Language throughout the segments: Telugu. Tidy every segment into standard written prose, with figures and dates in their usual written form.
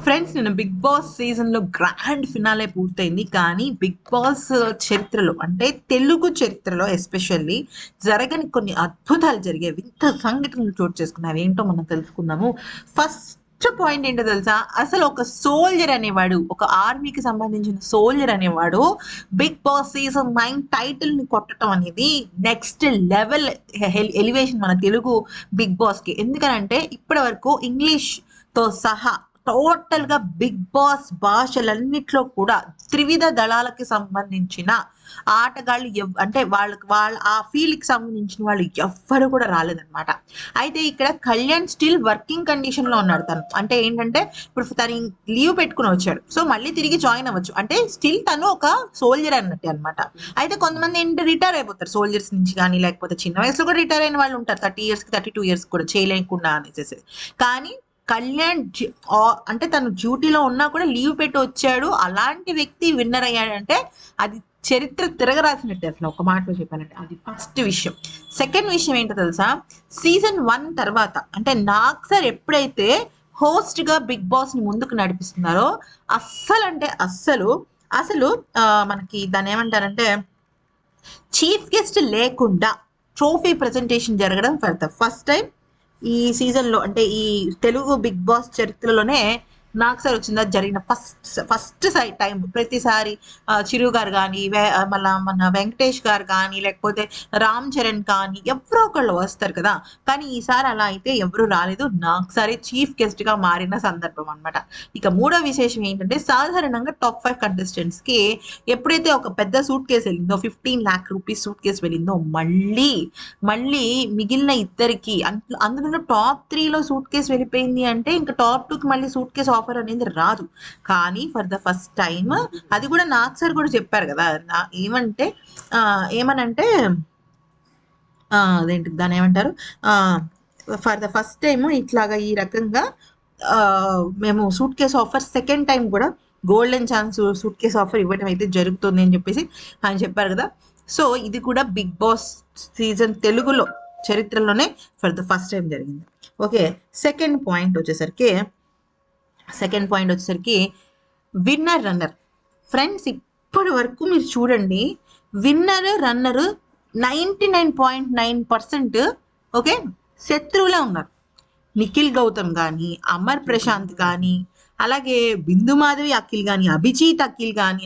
ఫ్రెండ్స్, నేను బిగ్ బాస్ సీజన్ లో గ్రాండ్ ఫినాలే పూర్తయింది. కానీ బిగ్ బాస్ చరిత్రలో, అంటే తెలుగు చరిత్రలో ఎస్పెషల్లీ జరగని కొన్ని అద్భుతాలు జరిగే వింత సంఘటనలు చోటు చేసుకున్నాయి. ఏంటో మనం తెలుసుకుందాము. ఫస్ట్ పాయింట్ ఏంటో తెలుసా? అసలు ఒక సోల్జర్ అనేవాడు, ఒక ఆర్మీకి సంబంధించిన సోల్జర్ అనేవాడు బిగ్ బాస్ సీజన్ 9 టైటిల్ ని కొట్టడం అనేది నెక్స్ట్ లెవెల్ ఎలివేషన్ మన తెలుగు బిగ్ బాస్ కి. ఎందుకనంటే ఇప్పటి వరకు ఇంగ్లీష్ తో సహా టోటల్ గా బిగ్ బాస్ భాషలన్నిట్లో కూడా త్రివిధ దళాలకి సంబంధించిన ఆటగాళ్ళు అంటే వాళ్ళ ఆ ఫీల్డ్ కి సంబంధించిన వాళ్ళు ఎవ్వరు కూడా రాలేదన్నమాట. అయితే ఇక్కడ కళ్యాణ్ స్టిల్ వర్కింగ్ కండిషన్ లో ఉన్నాడు. తను అంటే ఏంటంటే ఇప్పుడు తను లీవ్ పెట్టుకుని వచ్చాడు, సో మళ్ళీ తిరిగి జాయిన్ అవ్వచ్చు. అంటే స్టిల్ తను ఒక సోల్జర్ అన్నట్టే అనమాట. అయితే కొంతమంది ఏంటంటే రిటైర్ అయిపోతారు సోల్జర్స్ నుంచి, కానీ లేకపోతే చిన్న వయసులో కూడా రిటైర్ అయిన వాళ్ళు ఉంటారు, 30 years 32 years కూడా చేయలేకుండా అనేసి. కానీ కళ్యాణ్ అంటే తను డ్యూటీలో ఉన్నా కూడా లీవ్ పెట్టి వచ్చాడు. అలాంటి వ్యక్తి విన్నర్ అయ్యాడంటే అది చరిత్ర తిరగరాసినట్టే. అసలు ఒక మాటలో చెప్పానంటే అది ఫస్ట్ విషయం. సెకండ్ విషయం ఏంటో తెలుసా? సీజన్ 1 తర్వాత అంటే నాగ్ సార్ ఎప్పుడైతే హోస్ట్ గా బిగ్ బాస్ ని ముందుకు నడిపిస్తున్నారో అసలు మనకి దాన్ని ఏమంటారంటే చీఫ్ గెస్ట్ లేకుండా ట్రోఫీ ప్రెజెంటేషన్ జరగడం ఫర్ ద ఫస్ట్ టైం ఈ సీజన్ లో, అంటే ఈ తెలుగు బిగ్ బాస్ చరిత్రలోనే నాకు సార్ వచ్చిందా జరిగిన ఫస్ట్ టైం. ప్రతిసారి చిరు గారు కానీ, మళ్ళా మన వెంకటేష్ గారు కానీ, లేకపోతే రామ్ చరణ్ కానీ ఎవరో ఒకళ్ళు వస్తారు కదా. కానీ ఈసారి అలా అయితే ఎవరు రాలేదు. నాకు సారి చీఫ్ గెస్ట్ గా మారిన సందర్భం అనమాట. ఇక మూడో విశేషం ఏంటంటే, సాధారణంగా టాప్ 5 కంటెస్టెంట్స్ కి ఎప్పుడైతే ఒక పెద్ద సూట్ కేసు వెళ్ళిందో, 15 lakh rupees సూట్ కేసు వెళ్ళిందో, మళ్ళీ మిగిలిన ఇద్దరికి, అందులో టాప్ 3లో సూట్ కేసు వెళ్ళిపోయింది అంటే ఇంకా టాప్ 2కి మళ్ళీ సూట్ కేసు ఆఫర్ అనేది రాదు. కానీ ఫర్ ద ఫస్ట్ టైం, అది కూడా నాగ్ సార్ కూడా చెప్పారు కదా, ఏమనంటే అదేంటి దాని ఏమంటారు, ఫర్ ద ఫస్ట్ టైం ఇట్లాగా ఈ రకంగా మేము suit case offer second time కూడా golden chance suit case offer ఇవ్వడం అయితే జరుగుతుంది అని చెప్పేసి ఆయన చెప్పారు కదా. సో ఇది కూడా బిగ్ బాస్ సీజన్ తెలుగులో చరిత్రలోనే ఫర్ ద ఫస్ట్ టైం జరిగింది. ఓకే, సెకండ్ పాయింట్ వచ్చేసరికి విన్నర్ రన్నర్. ఫ్రెండ్స్, ఇప్పటి వరకు మీరు చూడండి, విన్నర్ రన్నర్ 99.9% ఓకే శత్రువులే ఉన్నారు. నిఖిల్ గౌతమ్ కానీ, అమర్ ప్రశాంత్ కానీ, అలాగే బిందు మాధవి అఖిల్ కానీ,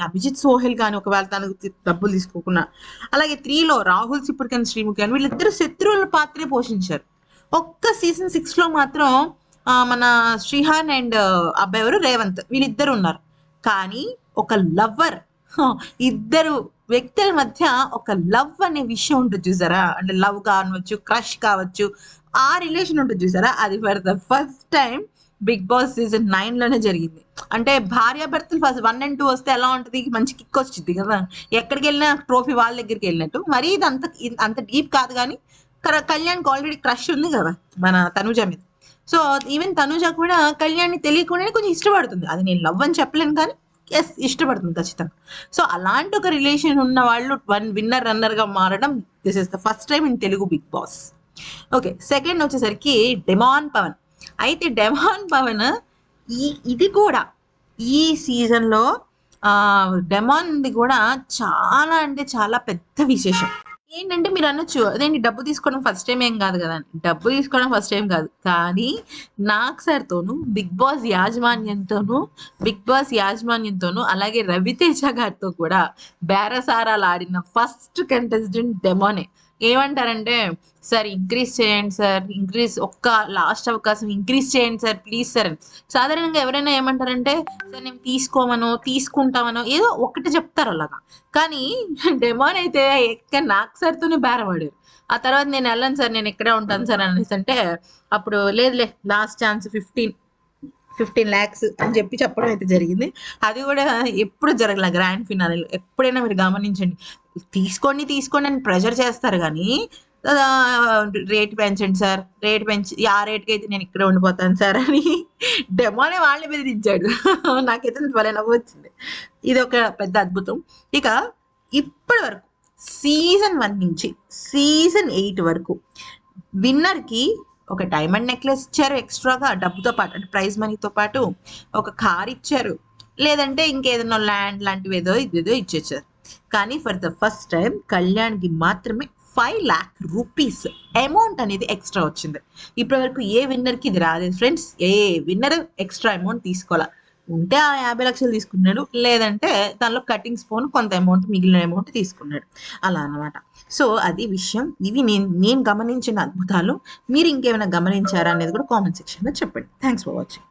అభిజిత్ సోహెల్ కానీ, ఒకవేళ తనకు డబ్బులు తీసుకోకుండా, అలాగే 3లో రాహుల్ సిప్పుడుకని, శ్రీముఖి కానీ, వీళ్ళిద్దరు శత్రువుల పాత్రే పోషించారు. ఒక్క సీజన్ 6లో మాత్రం మన శ్రీహాన్ అండ్ అబ్బాయి ఎవరు రేవంత్, వీళ్ళిద్దరు ఉన్నారు. కానీ ఒక లవ్వర్, ఇద్దరు వ్యక్తుల మధ్య ఒక లవ్ అనే విషయం ఉంటుంది చూసారా, అంటే లవ్ కావచ్చు, క్రష్ కావచ్చు, ఆ రిలేషన్ ఉంటుంది చూసారా, అది for the first time Bigg Boss season 9లోనే జరిగింది. అంటే భార్యాభర్తలు ఫస్ట్ 1 and 2 వస్తే ఎలా ఉంటుంది, మంచి కిక్ వచ్చింది కదా, ఎక్కడికి వెళ్ళినా ట్రోఫీ వాళ్ళ దగ్గరికి వెళ్ళినట్టు. మరి ఇది అంత డీప్ కాదు, కానీ కళ్యాణ్కి ఆల్రెడీ క్రష్ ఉంది కదా మన తనుజ మీద. సో ఈవెన్ తనుజ కూడా కళ్యాణ్ని తెలియకుండానే కొంచెం ఇష్టపడుతుంది. అది నేను లవ్ అని చెప్పలేను, కానీ ఎస్ ఇష్టపడుతుంది ఖచ్చితంగా. సో అలాంటి ఒక రిలేషన్ ఉన్న వాళ్ళు విన్నర్ రన్నర్ గా మారడం, this is the first time in Telugu Bigg Boss. Okay, second వచ్చేసరికి డెమాన్ పవన్. అయితే డెమాన్ పవన్ ఇది కూడా ఈ సీజన్ లో డెమాన్ది కూడా చాలా అంటే చాలా పెద్ద విశేషం. ఏంటంటే మీరు అనొచ్చు, అదేంటి డబ్బు తీసుకోవడం ఫస్ట్ టైం ఏం కాదు కదా అని. డబ్బు తీసుకోవడం ఫస్ట్ టైం కాదు, కానీ నాగ్ సార్తోను, బిగ్ బాస్ యాజమాన్యంతోను, అలాగే రవితేజ గారితో కూడా బేరసారాలు ఆడిన ఫస్ట్ కంటెస్టెంట్ డెమానే. ఏమంటారంటే, సార్ ఇంక్రీజ్ చేయండి సార్, ఒక్క లాస్ట్ అవకాశం ఇంక్రీజ్ చేయండి సార్, ప్లీజ్ సార్ అని. సాధారణంగా ఎవరైనా ఏమంటారంటే, సార్ నేను తీసుకుంటామనో ఏదో ఒకటి చెప్తారు అలాగా. కానీ డెమాన్ అయితే నాగ్ సార్తోనే బేరవాడారు. ఆ తర్వాత నేను వెళ్ళను సార్, నేను ఇక్కడే ఉంటాను సార్ అనేసి అంటే, అప్పుడు లేదులే లాస్ట్ ఛాన్స్ 15 lakhs అని చెప్పడం అయితే జరిగింది. అది కూడా ఎప్పుడు జరగల గ్రాండ్ ఫినాలేలో. ఎప్పుడైనా మీరు గమనించండి, తీసుకోండి అని ప్రెషర్ చేస్తారు, కానీ రేట్ పెంచండి సార్, రేట్ పెంచి ఆ రేట్కి అయితే నేను ఇక్కడే ఉండిపోతాను సార్ అని డెమోనే వాళ్ళని బెదిరించాడు. నాకైతే భలే నవ్వు వచ్చింది. ఇది ఒక పెద్ద అద్భుతం. ఇక ఇప్పటి వరకు సీజన్ 1 నుంచి సీజన్ 8 వరకు విన్నర్కి ఒక డైమండ్ నెక్లెస్ ఇచ్చారు ఎక్స్ట్రాగా డబ్బుతో పాటు, అంటే ప్రైజ్ మనీతో పాటు. ఒక కార్ ఇచ్చారు, లేదంటే ఇంకేదైనా ల్యాండ్ లాంటివి ఏదో ఇదేదో ఇచ్చేచ్చారు. కానీ ఫర్ ద ఫస్ట్ టైం కళ్యాణ్కి మాత్రమే 5 lakh రూపీస్ అమౌంట్ అనేది ఎక్స్ట్రా వచ్చింది. ఇప్పటి వరకు ఏ విన్నర్కి ఇది రాలేదు ఫ్రెండ్స్. ఏ విన్నర్ ఎక్స్ట్రా అమౌంట్ తీసుకోవాలా. ఉంటే ఆ 50 లక్షలు తీసుకున్నాడు, లేదంటే దానిలో కటింగ్స్ పోను కొంత అమౌంట్, మిగిలిన అమౌంట్ తీసుకున్నాడు, అలా అనమాట. సో అది విషయం. ఇవి నేను గమనించిన అద్భుతాలు. మీరు ఇంకేమైనా గమనించారా అనేది కూడా కామెంట్ సెక్షన్లో చెప్పండి. Thanks for watching.